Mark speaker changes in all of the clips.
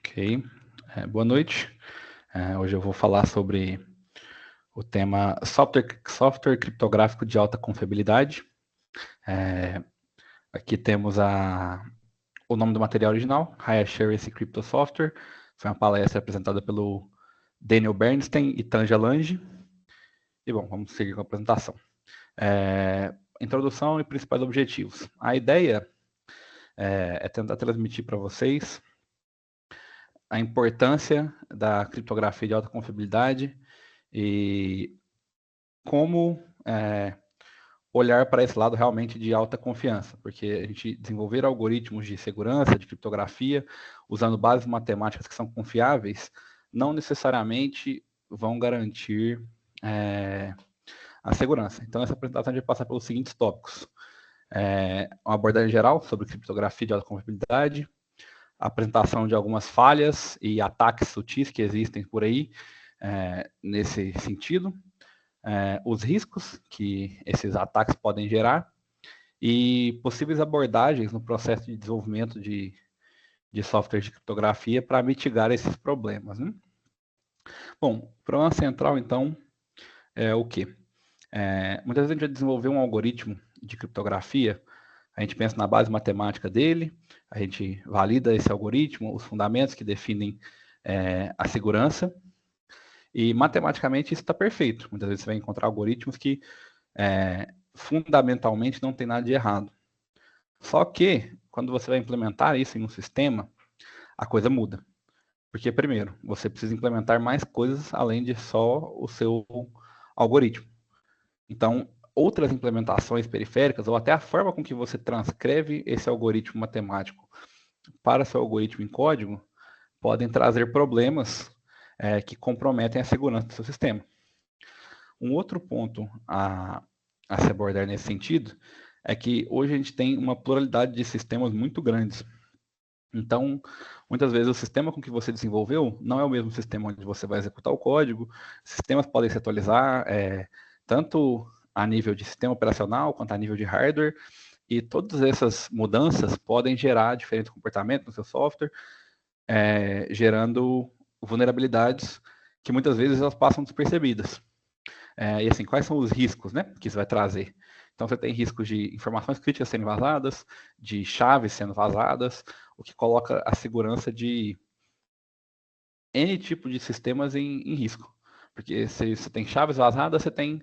Speaker 1: Ok, boa noite. Hoje eu vou falar sobre o tema software criptográfico de alta confiabilidade. Aqui temos o nome do material original, High Assurance Crypto Software. Foi uma palestra apresentada pelo Daniel Bernstein e Tanja Lange. E bom, vamos seguir com a apresentação. Introdução e principais objetivos. A ideia é tentar transmitir para vocês a importância da criptografia de alta confiabilidade e como olhar para esse lado realmente de alta confiança, porque a gente desenvolver algoritmos de segurança, de criptografia, usando bases matemáticas que são confiáveis, não necessariamente vão garantir a segurança. Então, essa apresentação a gente vai passar pelos seguintes tópicos. Uma abordagem geral sobre criptografia de alta confiabilidade, a apresentação de algumas falhas e ataques sutis que existem por aí nesse sentido, os riscos que esses ataques podem gerar e possíveis abordagens no processo de desenvolvimento de software de criptografia para mitigar esses problemas. Né? Bom, o problema central, então, é o quê? Muitas vezes a gente vai desenvolver um algoritmo de criptografia, a gente pensa na base matemática dele, a gente valida esse algoritmo, os fundamentos que definem a segurança, e matematicamente isso está perfeito. Muitas vezes você vai encontrar algoritmos que fundamentalmente não tem nada de errado. Só que, quando você vai implementar isso em um sistema, a coisa muda. Porque, primeiro, você precisa implementar mais coisas além de só o seu algoritmo. Então, outras implementações periféricas, ou até a forma com que você transcreve esse algoritmo matemático para seu algoritmo em código, podem trazer problemas que comprometem a segurança do seu sistema. Um outro ponto a se abordar nesse sentido é que hoje a gente tem uma pluralidade de sistemas muito grandes. Então, muitas vezes o sistema com que você desenvolveu não é o mesmo sistema onde você vai executar o código. Sistemas podem se atualizar, tanto a nível de sistema operacional quanto a nível de hardware, e todas essas mudanças podem gerar diferentes comportamentos no seu software, gerando vulnerabilidades que muitas vezes elas passam despercebidas. E assim, quais são os riscos, né, que isso vai trazer? Então, você tem riscos de informações críticas sendo vazadas, de chaves sendo vazadas, o que coloca a segurança de N tipo de sistemas em risco. Porque se você tem chaves vazadas, você tem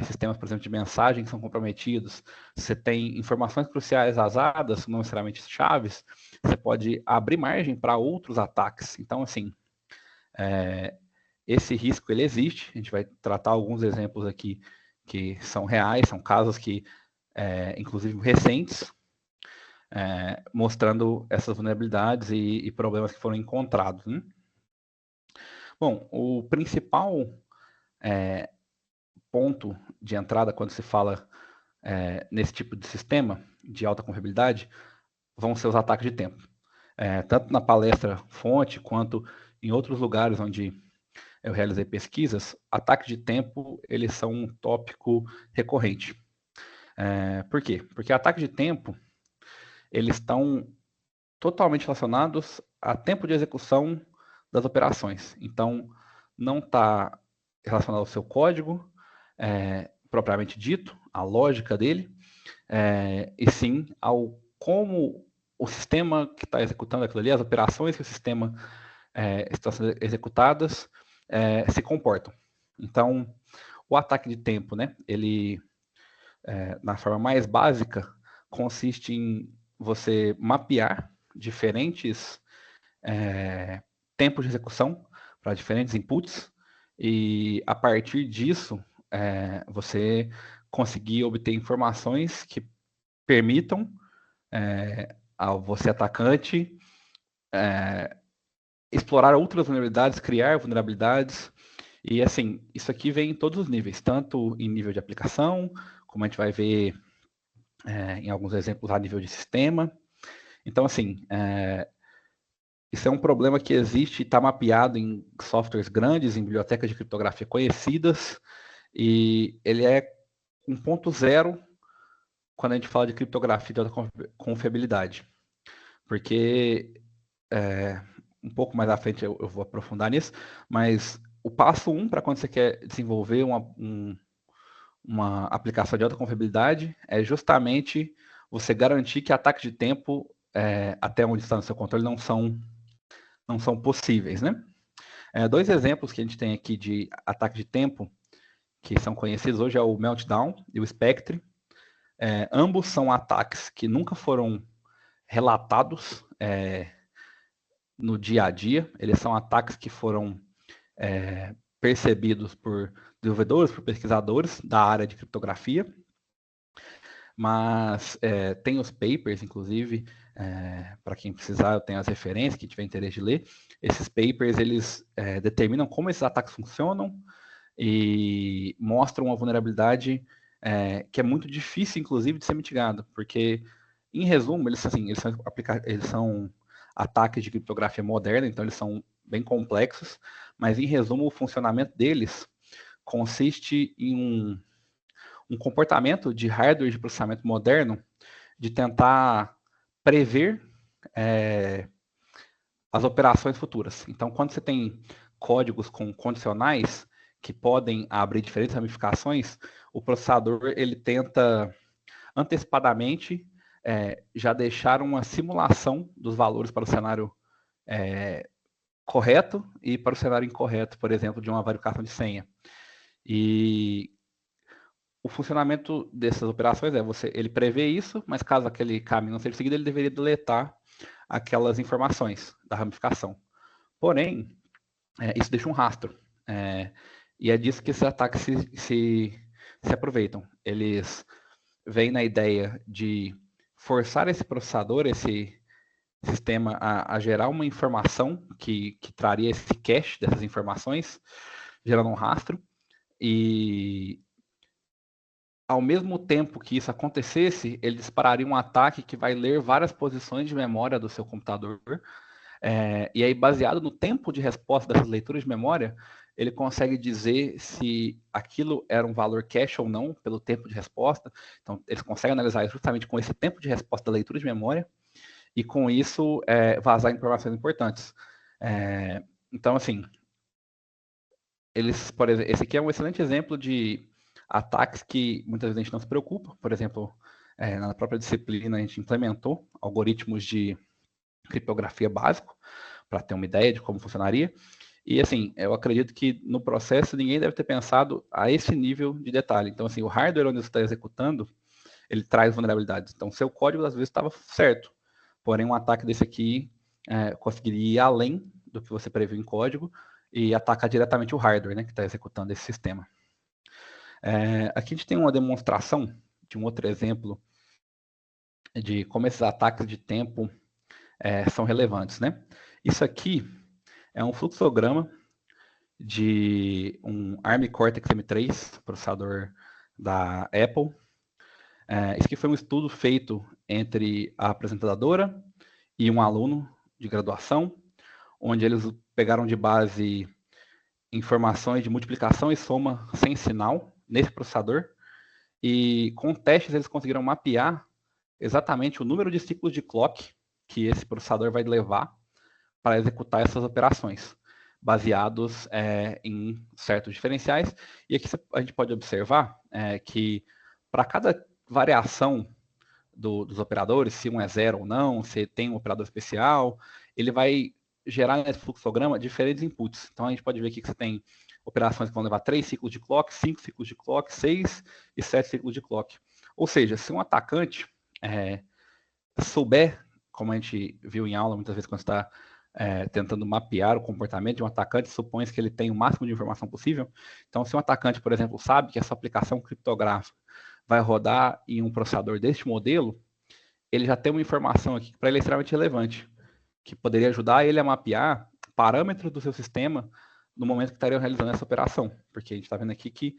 Speaker 1: sistemas, por exemplo, de mensagem que são comprometidos, você tem informações cruciais vazadas, não necessariamente chaves, você pode abrir margem para outros ataques. Então, assim, esse risco ele existe, a gente vai tratar alguns exemplos aqui que são reais, são casos que, inclusive recentes, mostrando essas vulnerabilidades e problemas que foram encontrados. Né? Bom, o principal ponto de entrada quando se fala nesse tipo de sistema de alta confiabilidade vão ser os ataques de tempo. Tanto na palestra fonte quanto em outros lugares onde eu realizei pesquisas, ataques de tempo eles são um tópico recorrente. Por quê? Porque ataques de tempo eles estão totalmente relacionados a tempo de execução das operações. Então, não está relacionado ao seu código propriamente dito, a lógica dele, e sim ao como o sistema que está executando aquilo ali, as operações que o sistema estão sendo executadas, se comportam. Então, o ataque de tempo, né, ele, na forma mais básica, consiste em você mapear diferentes tempos de execução para diferentes inputs e, a partir disso, você conseguir obter informações que permitam ao você atacante explorar outras vulnerabilidades, criar vulnerabilidades. E assim, isso aqui vem em todos os níveis, tanto em nível de aplicação, como a gente vai ver em alguns exemplos a nível de sistema. Então, assim, isso é um problema que existe e está mapeado em softwares grandes, em bibliotecas de criptografia conhecidas, e ele é um ponto zero quando a gente fala de criptografia de alta confiabilidade. Porque um pouco mais à frente eu vou aprofundar nisso, mas o passo 1 para quando você quer desenvolver uma aplicação de alta confiabilidade é justamente você garantir que ataques de tempo, até onde está no seu controle, não são possíveis, né? Dois exemplos que a gente tem aqui de ataque de tempo, que são conhecidos hoje, é o Meltdown e o Spectre. Ambos são ataques que nunca foram relatados no dia a dia. Eles são ataques que foram percebidos por desenvolvedores, por pesquisadores da área de criptografia. Mas tem os papers, inclusive, para quem precisar, eu tenho as referências, quem tiver interesse de ler. Esses papers, eles determinam como esses ataques funcionam e mostram uma vulnerabilidade que é muito difícil, inclusive, de ser mitigada, porque, em resumo, eles são ataques de criptografia moderna, então eles são bem complexos, mas, em resumo, o funcionamento deles consiste em um comportamento de hardware de processamento moderno de tentar prever as operações futuras. Então, quando você tem códigos com condicionais que podem abrir diferentes ramificações, o processador ele tenta antecipadamente já deixar uma simulação dos valores para o cenário correto e para o cenário incorreto, por exemplo, de uma verificação de senha. E o funcionamento dessas operações ele prevê isso, mas caso aquele caminho não seja seguido, ele deveria deletar aquelas informações da ramificação. Porém, isso deixa um rastro. E é disso que esses ataques se aproveitam. Eles vêm na ideia de forçar esse processador, esse sistema, a gerar uma informação que traria esse cache dessas informações, gerando um rastro. E ao mesmo tempo que isso acontecesse, ele dispararia um ataque que vai ler várias posições de memória do seu computador. E aí, baseado no tempo de resposta dessas leituras de memória, ele consegue dizer se aquilo era um valor cache ou não, pelo tempo de resposta. Então, eles conseguem analisar justamente com esse tempo de resposta da leitura de memória, e com isso, vazar informações importantes. Então, assim, por exemplo, esse aqui é um excelente exemplo de ataques que muitas vezes a gente não se preocupa. Por exemplo, na própria disciplina a gente implementou algoritmos de criptografia básico para ter uma ideia de como funcionaria. E assim, eu acredito que no processo ninguém deve ter pensado a esse nível de detalhe. Então, assim, o hardware onde você está executando, ele traz vulnerabilidades. Então, seu código às vezes estava certo, porém um ataque desse aqui conseguiria ir além do que você previu em código e atacar diretamente o hardware, né, que está executando esse sistema. Aqui a gente tem uma demonstração de um outro exemplo de como esses ataques de tempo são relevantes, né? Isso aqui é um fluxograma de um ARM Cortex M3, processador da Apple. Isso aqui foi um estudo feito entre a apresentadora e um aluno de graduação, onde eles pegaram de base informações de multiplicação e soma sem sinal nesse processador, e com testes eles conseguiram mapear exatamente o número de ciclos de clock que esse processador vai levar para executar essas operações, baseados em certos diferenciais. E aqui a gente pode observar que para cada variação dos operadores, se um é zero ou não, se tem um operador especial, ele vai gerar nesse fluxograma diferentes inputs. Então a gente pode ver aqui que você tem operações que vão levar 3 ciclos de clock, 5 ciclos de clock, 6 e 7 ciclos de clock. Ou seja, se um atacante souber, como a gente viu em aula muitas vezes quando está tentando mapear o comportamento de um atacante, supõe que ele tem o máximo de informação possível. Então, se um atacante, por exemplo, sabe que essa aplicação criptográfica vai rodar em um processador deste modelo, ele já tem uma informação aqui que para ele é extremamente relevante, que poderia ajudar ele a mapear parâmetros do seu sistema no momento que estariam realizando essa operação. Porque a gente está vendo aqui que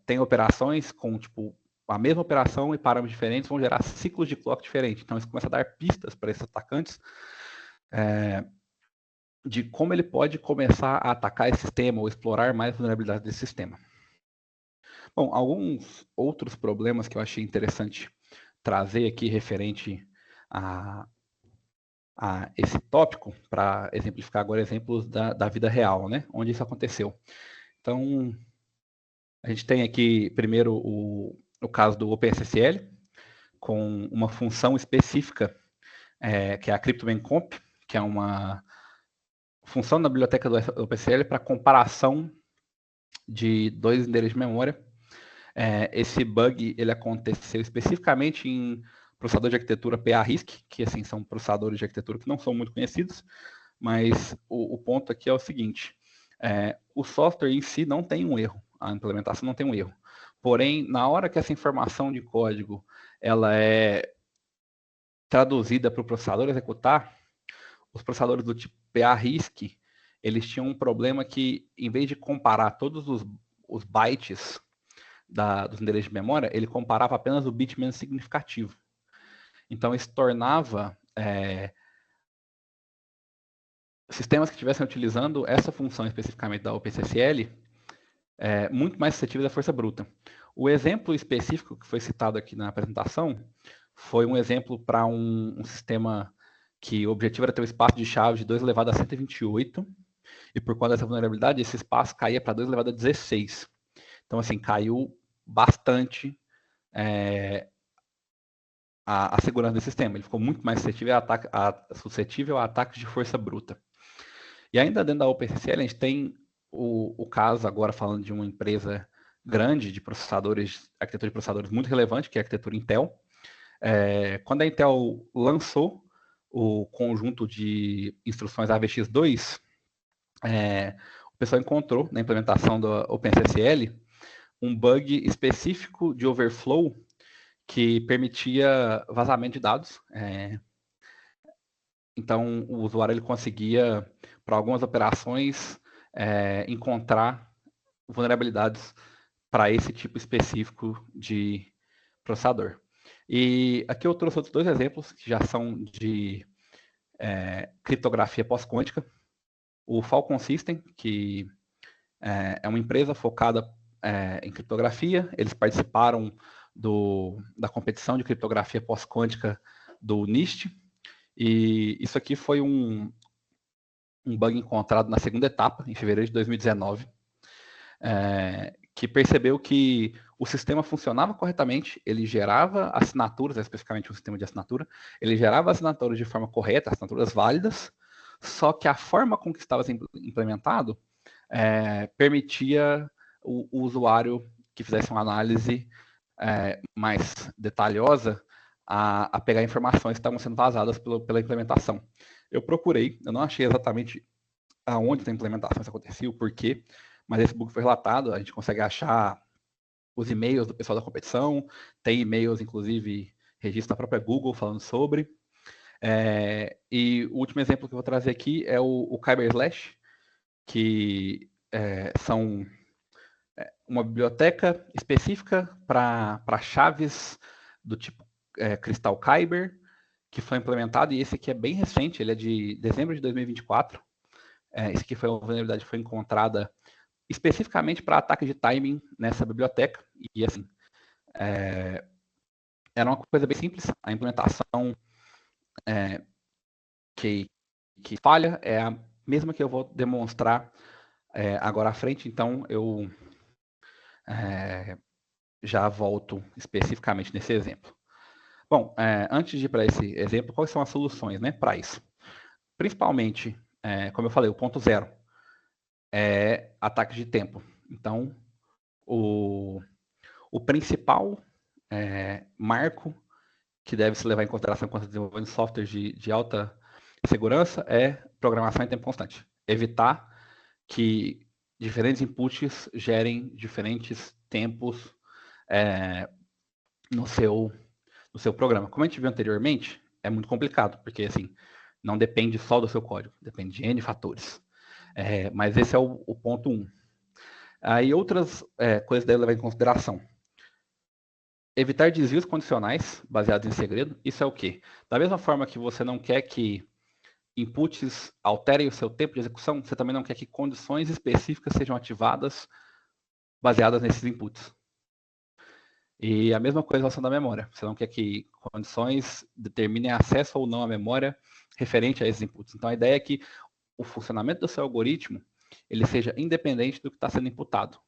Speaker 1: tem operações com, tipo, a mesma operação e parâmetros diferentes vão gerar ciclos de clock diferentes. Então, isso começa a dar pistas para esses atacantes de como ele pode começar a atacar esse sistema ou explorar mais vulnerabilidades desse sistema. Bom, alguns outros problemas que eu achei interessante trazer aqui referente a esse tópico para exemplificar agora exemplos da vida real, né? Onde isso aconteceu. Então, a gente tem aqui primeiro o caso do OpenSSL, com uma função específica, que é a CryptoMainComp, que é uma função na biblioteca do OpenSSL para comparação de dois endereços de memória. Esse bug ele aconteceu especificamente em processador de arquitetura PA-RISC, que assim, são processadores de arquitetura que não são muito conhecidos, mas o ponto aqui é o seguinte, o software em si não tem um erro, a implementação não tem um erro. Porém, na hora que essa informação de código ela é traduzida para o processador executar, os processadores do tipo PA-RISC, eles tinham um problema que, em vez de comparar todos os bytes dos endereços de memória, ele comparava apenas o bit menos significativo. Então, isso tornava sistemas que estivessem utilizando essa função especificamente da OpenSSL muito mais suscetíveis à força bruta. O exemplo específico que foi citado aqui na apresentação foi um exemplo para um sistema que o objetivo era ter um espaço de chave de 2 elevado a 128, e por conta dessa vulnerabilidade, esse espaço caía para 2 elevado a 16. Então, assim, caiu bastante a segurança do sistema. Ele ficou muito mais suscetível a ataques de força bruta. E ainda dentro da OpenSSL, a gente tem o caso, agora falando de uma empresa grande de processadores, arquitetura de processadores muito relevante, que é a arquitetura Intel. Quando a Intel lançou o conjunto de instruções AVX2, o pessoal encontrou na implementação do OpenSSL um bug específico de overflow que permitia vazamento de dados. Então, o usuário ele conseguia, para algumas operações, encontrar vulnerabilidades para esse tipo específico de processador. E aqui eu trouxe outros dois exemplos que já são de criptografia pós-quântica. O Falcon System, que é uma empresa focada em criptografia, eles participaram da competição de criptografia pós-quântica do NIST, e isso aqui foi um bug encontrado na segunda etapa, em fevereiro de 2019, que percebeu que o sistema funcionava corretamente, ele gerava assinaturas, especificamente um sistema de assinatura, ele gerava assinaturas de forma correta, assinaturas válidas, só que a forma com que estava sendo implementado permitia o usuário que fizesse uma análise mais detalhosa a pegar informações que estavam sendo vazadas pela implementação. Eu procurei, eu não achei exatamente aonde a implementação isso acontecia, o porquê, mas esse bug foi relatado, a gente consegue achar os e-mails do pessoal da competição, tem e-mails, inclusive, registro da própria Google falando sobre. E o último exemplo que eu vou trazer aqui é o Kyber Slash, que são uma biblioteca específica para chaves do tipo Crystal Kyber, que foi implementado, e esse aqui é bem recente, ele é de dezembro de 2024. Esse aqui foi uma vulnerabilidade que foi encontrada especificamente para ataque de timing nessa biblioteca, e assim, era uma coisa bem simples, a implementação que falha é a mesma que eu vou demonstrar agora à frente, então eu já volto especificamente nesse exemplo. Bom, antes de ir para esse exemplo, quais são as soluções para isso? Principalmente, como eu falei, o ponto zero é ataque de tempo. Então, o principal marco que deve se levar em consideração quando desenvolvendo softwares de alta segurança é programação em tempo constante. Evitar que diferentes inputs gerem diferentes tempos no seu programa. Como a gente viu anteriormente, é muito complicado, porque assim, não depende só do seu código, depende de N fatores. Mas esse é o ponto 1. Aí outras coisas devem levar em consideração. Evitar desvios condicionais baseados em segredo. Isso é o quê? Da mesma forma que você não quer que inputs alterem o seu tempo de execução, você também não quer que condições específicas sejam ativadas baseadas nesses inputs. E a mesma coisa em relação da memória. Você não quer que condições determinem acesso ou não à memória referente a esses inputs. Então, a ideia é que o funcionamento do seu algoritmo ele seja independente do que está sendo imputado.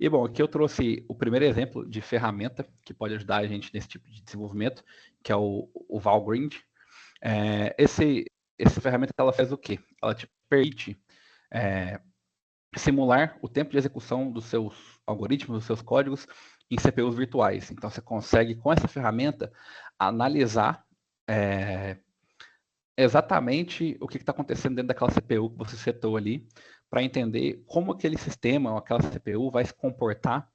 Speaker 1: E, bom, aqui eu trouxe o primeiro exemplo de ferramenta que pode ajudar a gente nesse tipo de desenvolvimento, que é o Valgrind. Essa ferramenta ela faz o quê? Ela te permite simular o tempo de execução dos seus algoritmos, dos seus códigos em CPUs virtuais. Então, você consegue, com essa ferramenta, analisar exatamente o que está acontecendo dentro daquela CPU que você setou ali, para entender como aquele sistema ou aquela CPU vai se comportar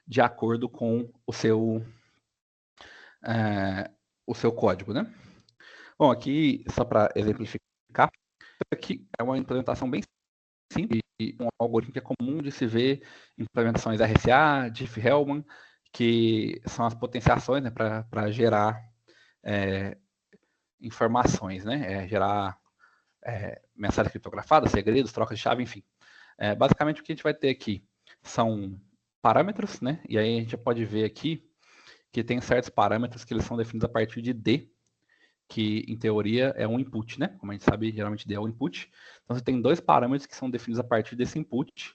Speaker 1: de acordo com o seu código, né? Bom, aqui, só para exemplificar, aqui é uma implementação bem simples, um algoritmo que é comum de se ver em implementações RSA, Diffie-Hellman, que são as potenciações, né, para gerar informações, né? Gerar mensagens criptografadas, segredos, trocas de chave, enfim. Basicamente, o que a gente vai ter aqui são parâmetros, né? E aí a gente já pode ver aqui que tem certos parâmetros que eles são definidos a partir de D, que em teoria é um input, né? Como a gente sabe, geralmente D é o input. Então você tem dois parâmetros que são definidos a partir desse input.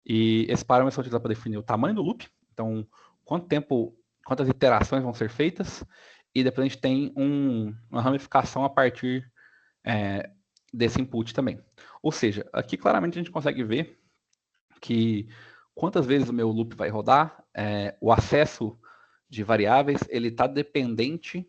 Speaker 1: E esses parâmetros são utilizados para definir o tamanho do loop, então quantas iterações vão ser feitas, e depois a gente tem uma ramificação a partir desse input também. Ou seja, aqui claramente a gente consegue ver que quantas vezes o meu loop vai rodar, o acesso de variáveis, ele está dependente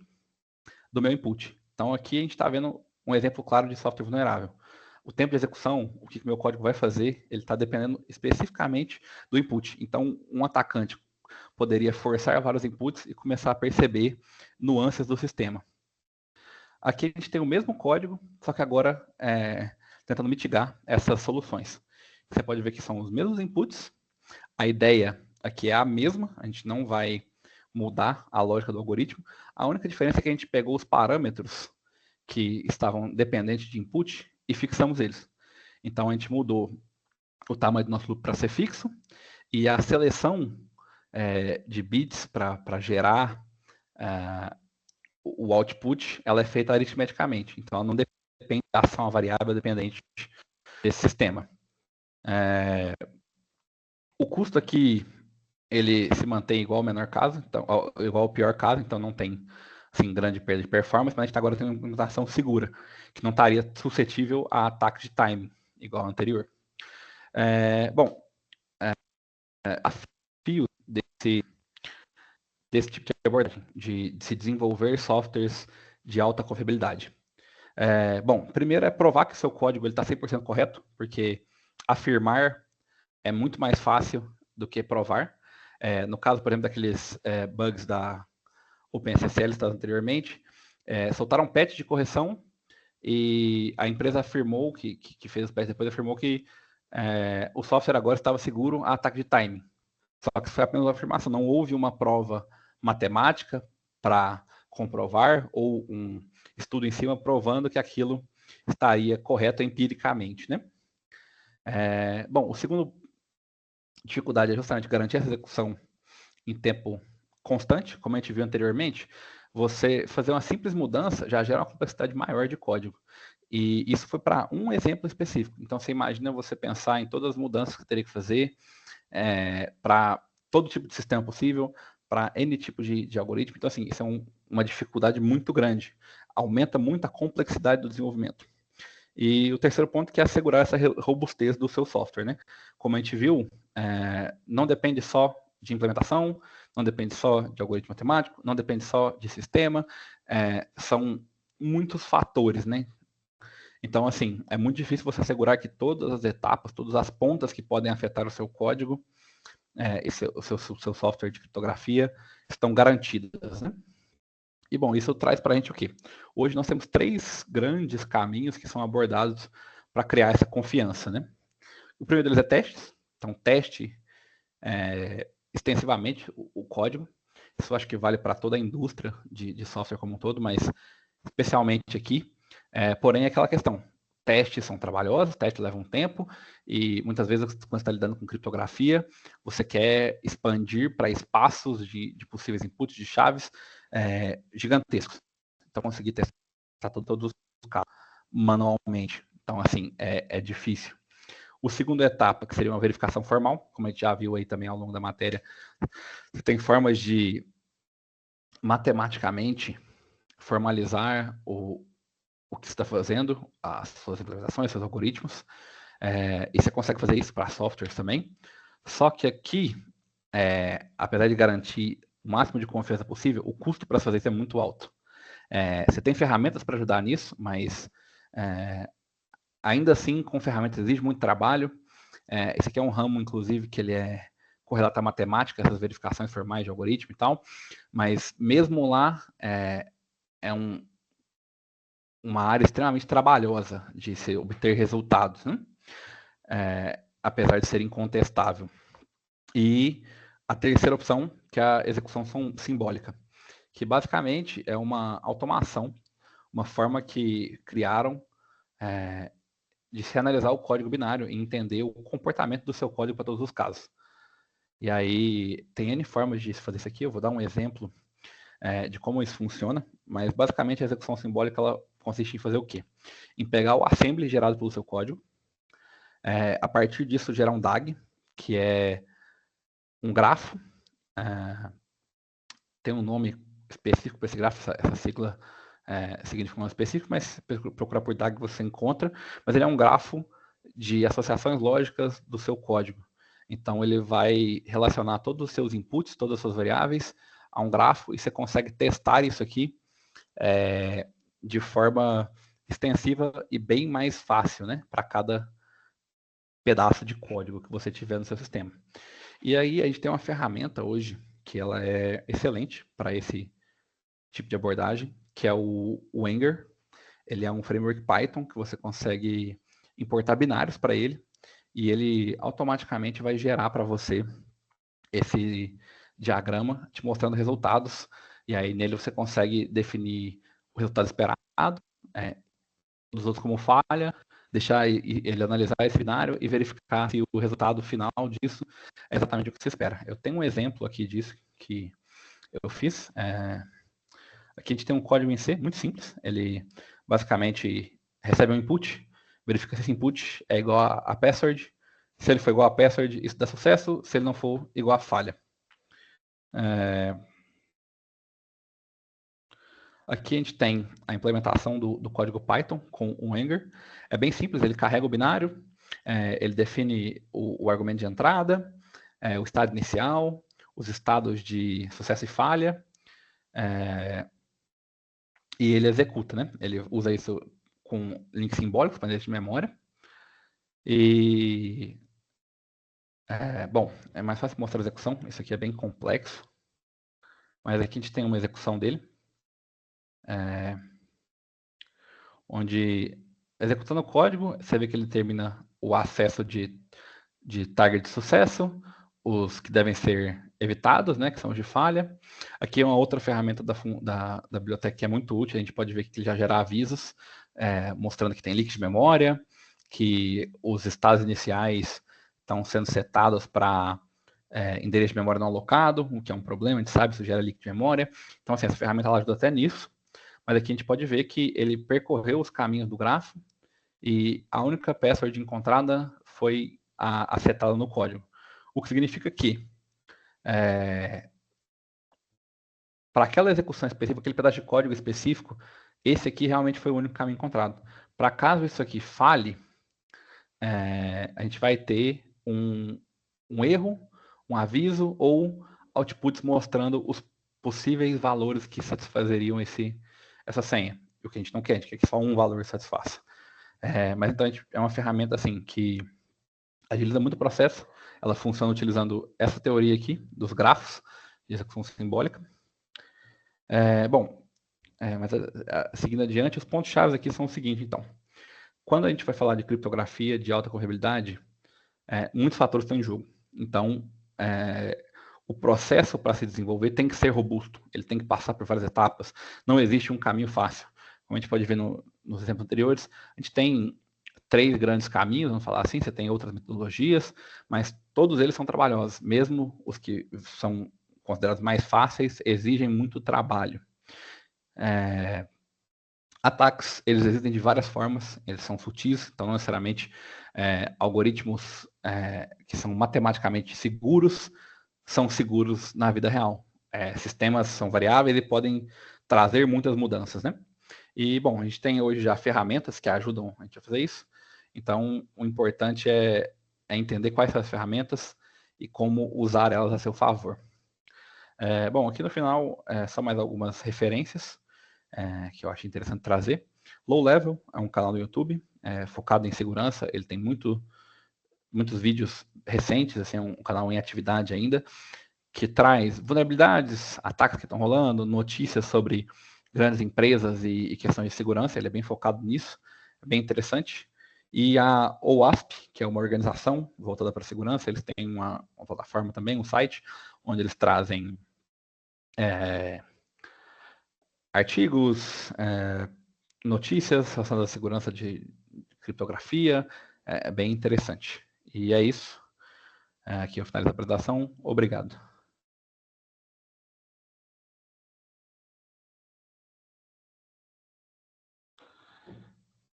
Speaker 1: do meu input. Então aqui a gente está vendo um exemplo claro de software vulnerável. O tempo de execução, o que o meu código vai fazer, ele está dependendo especificamente do input. Então, um atacante poderia forçar vários inputs e começar a perceber nuances do sistema. Aqui a gente tem o mesmo código, só que agora tentando mitigar essas soluções. Você pode ver que são os mesmos inputs, a ideia aqui é a mesma, a gente não vai mudar a lógica do algoritmo. A única diferença é que a gente pegou os parâmetros que estavam dependentes de input e fixamos eles. Então, a gente mudou o tamanho do nosso loop para ser fixo e a seleção de bits para gerar o output, ela é feita aritmeticamente. Então, ela não depende da ação variável dependente desse sistema. O custo aqui, ele se mantém igual ao menor caso, então, igual ao pior caso, então não tem assim, grande perda de performance, mas a gente agora tem uma implementação segura, que não estaria suscetível a ataque de timing, igual ao anterior. Bom, a fio desse tipo de abordagem, de se desenvolver softwares de alta confiabilidade. Bom, primeiro é provar que o seu código está 100% correto, porque afirmar é muito mais fácil do que provar. No caso, por exemplo, daqueles bugs da OpenSSL listados anteriormente, soltaram um patch de correção e a empresa afirmou, que fez o patch depois, afirmou que o software agora estava seguro a ataque de timing. Só que foi apenas uma afirmação, não houve uma prova matemática para comprovar ou um estudo em cima provando que aquilo estaria correto empiricamente, né? Bom, o segundo dificuldade é justamente garantir essa execução em tempo constante, como a gente viu anteriormente. Você fazer uma simples mudança já gera uma complexidade maior de código. E isso foi para um exemplo específico. Então, você imagina você pensar em todas as mudanças que teria que fazer para todo tipo de sistema possível, para N tipo de algoritmo. Então, assim, isso é uma dificuldade muito grande. Aumenta muito a complexidade do desenvolvimento. E o terceiro ponto que é assegurar essa robustez do seu software, né? Como a gente viu, não depende só de implementação, não depende só de algoritmo matemático, não depende só de sistema, são muitos fatores, né? Então, assim, é muito difícil você assegurar que todas as etapas, todas as pontas que podem afetar o seu código, o seu software de criptografia, estão garantidas, né? E, bom, isso traz para a gente o quê? Hoje nós temos 3 grandes caminhos que são abordados para criar essa confiança, né? O primeiro deles é testes. Então, teste extensivamente o código. Isso eu acho que vale para toda a indústria de software como um todo, mas especialmente aqui. Porém, é aquela questão. testes são trabalhosos, testes levam tempo, e muitas vezes, quando você está lidando com criptografia, você quer expandir para espaços de possíveis inputs de chaves gigantescos. Então, conseguir testar todos os casos manualmente. Então, assim, é difícil. O segunda etapa, que seria uma verificação formal, como a gente já viu aí também ao longo da matéria, você tem formas de matematicamente formalizar o que você está fazendo, as suas implementações, seus algoritmos, e você consegue fazer isso para softwares também. Só que aqui, apesar de garantir o máximo de confiança possível, o custo para fazer isso é muito alto. Você tem ferramentas para ajudar nisso, mas ainda assim, com ferramentas exige muito trabalho. Esse aqui é um ramo, inclusive, que ele é correlato à matemática, essas verificações formais de algoritmo e tal, mas mesmo lá é uma área extremamente trabalhosa de se obter resultados, né? Apesar de ser incontestável. E a terceira opção, que é a execução simbólica, que basicamente é uma automação, uma forma que criaram de se analisar o código binário e entender o comportamento do seu código para todos os casos. E aí tem N formas de fazer isso aqui, eu vou dar um exemplo de como isso funciona, mas basicamente a execução simbólica ela consiste em fazer o quê? Em pegar o assembly gerado pelo seu código, a partir disso gerar um DAG, que é um grafo, tem um nome específico para esse grafo, essa sigla significa um nome específico, mas procurar por DAG você encontra, mas ele é um grafo de associações lógicas do seu código. Então ele vai relacionar todos os seus inputs, todas as suas variáveis a um grafo e você consegue testar isso aqui de forma extensiva e bem mais fácil, né, para cada pedaço de código que você tiver no seu sistema. E aí a gente tem uma ferramenta hoje que ela é excelente para esse tipo de abordagem, que é o Wenger. Ele é um framework Python que você consegue importar binários para ele e ele automaticamente vai gerar para você esse diagrama te mostrando resultados e aí nele você consegue definir o resultado esperado, dos outros como falha, deixar ele analisar esse binário e verificar se o resultado final disso é exatamente o que você espera. Eu tenho um exemplo aqui disso que eu fiz. Aqui a gente tem um código em C muito simples. Ele basicamente recebe um input, verifica se esse input é igual a password. Se ele for igual a password, isso dá sucesso. Se ele não for, igual a falha. Aqui a gente tem a implementação do código Python com o Wenger. É bem simples, ele carrega o binário, ele define o argumento de entrada, o estado inicial, os estados de sucesso e falha, e ele executa, né? Ele usa isso com links simbólicos, para de memória. E, bom, é mais fácil mostrar a execução, isso aqui é bem complexo, mas aqui a gente tem uma execução dele, onde, executando o código, você vê que ele termina o acesso de target de sucesso, os que devem ser evitados, né, que são os de falha. Aqui é uma outra ferramenta da biblioteca que é muito útil, a gente pode ver que ele já gera avisos, mostrando que tem leak de memória, que os estados iniciais estão sendo setados para endereço de memória não alocado, o que é um problema, a gente sabe, isso gera leak de memória. Então, assim, essa ferramenta ela ajuda até nisso, mas aqui a gente pode ver que ele percorreu os caminhos do grafo e a única password encontrada foi acertada no código. O que significa que, para aquela execução específica, aquele pedaço de código específico, esse aqui realmente foi o único caminho encontrado. Para caso isso aqui falhe, a gente vai ter um erro, um aviso ou outputs mostrando os possíveis valores que satisfazeriam essa senha. O que a gente não quer, a gente quer que só um valor satisfaça. Mas então é uma ferramenta assim que agiliza muito o processo. Ela funciona utilizando essa teoria aqui dos grafos de execução simbólica. Mas seguindo adiante, os pontos-chave aqui são o seguinte, então. Quando a gente vai falar de criptografia de alta confiabilidade, muitos fatores estão em jogo. Então, o processo para se desenvolver tem que ser robusto, ele tem que passar por várias etapas. Não existe um caminho fácil. Como a gente pode ver nos exemplos anteriores, a gente tem 3 grandes caminhos, vamos falar assim, você tem outras metodologias, mas todos eles são trabalhosos, mesmo os que são considerados mais fáceis, exigem muito trabalho. Ataques, eles existem de várias formas, eles são sutis, então não necessariamente algoritmos que são matematicamente seguros são seguros na vida real. Sistemas são variáveis e podem trazer muitas mudanças, né? E, bom, a gente tem hoje já ferramentas que ajudam a gente a fazer isso, então o importante é entender quais são as ferramentas e como usar elas a seu favor. Bom, aqui no final, só mais algumas referências que eu acho interessante trazer. Low Level é um canal do YouTube focado em segurança, ele tem muitos vídeos recentes, assim, um canal em atividade ainda, que traz vulnerabilidades, ataques que estão rolando, notícias sobre grandes empresas e questões de segurança, ele é bem focado nisso, é bem interessante. E a OWASP, que é uma organização voltada para a segurança, eles têm uma plataforma também, um site, onde eles trazem artigos, notícias relacionadas à segurança de criptografia, é bem interessante. E é isso. Aqui eu finalizo a apresentação. Obrigado.